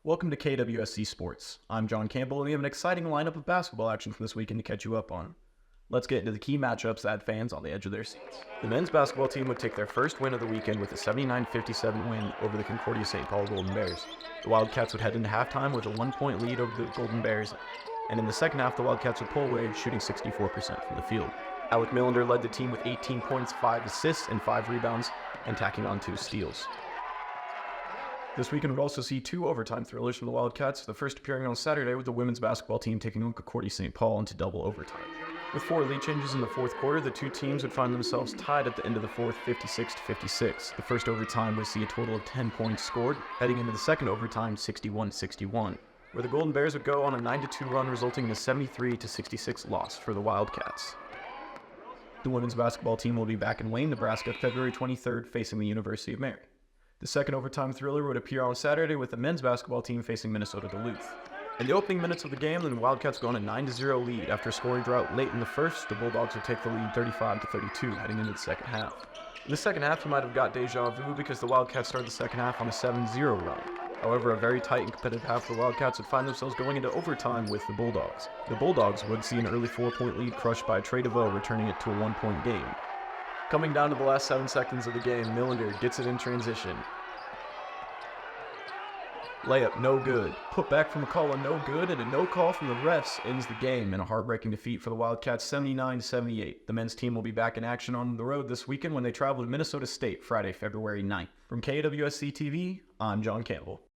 Welcome to KWSC Sports. I'm John Campbell, and we have an exciting lineup of basketball action from this weekend to catch you up on. Let's get into the key matchups that had fans on the edge of their seats. The men's basketball team would take their first win of the weekend with a 79-57 win over the Concordia St. Paul Golden Bears. The Wildcats would head into halftime with a 1-point lead over the Golden Bears, and in the second half, the Wildcats would pull away, shooting 64% from the field. Alec Millender led the team with 18 points, 5 assists, and 5 rebounds, and tacking on 2 steals. This weekend would also see 2 overtime thrillers from the Wildcats, the first appearing on Saturday with the women's basketball team taking on Concordia St. Paul into double overtime. With 4 lead changes in the fourth quarter, the two teams would find themselves tied at the end of the fourth, 56-56. The first overtime would see a total of 10 points scored, heading into the second overtime, 61-61, where the Golden Bears would go on a 9-2 run, resulting in a 73-66 loss for the Wildcats. The women's basketball team will be back in Wayne, Nebraska, February 23rd, facing the University of Mary. The second overtime thriller would appear on Saturday with the men's basketball team facing Minnesota Duluth. In the opening minutes of the game, the Wildcats go on a 9-0 lead. After a scoring drought late in the first, the Bulldogs would take the lead 35-32 heading into the second half. In the second half, you might have got deja vu because the Wildcats started the second half on a 7-0 run. However, a very tight and competitive half, the Wildcats would find themselves going into overtime with the Bulldogs. The Bulldogs would see an early 4-point lead crushed by Trey DeVoe, returning it to a 1-point game. Coming down to the last 7 seconds of the game, Millender gets it in transition. Layup, no good. Put back from McCullough, no good, and a no call from the refs ends the game in a heartbreaking defeat for the Wildcats, 79-78. The men's team will be back in action on the road this weekend when they travel to Minnesota State Friday, February 9th. From KWSC-TV, I'm John Campbell.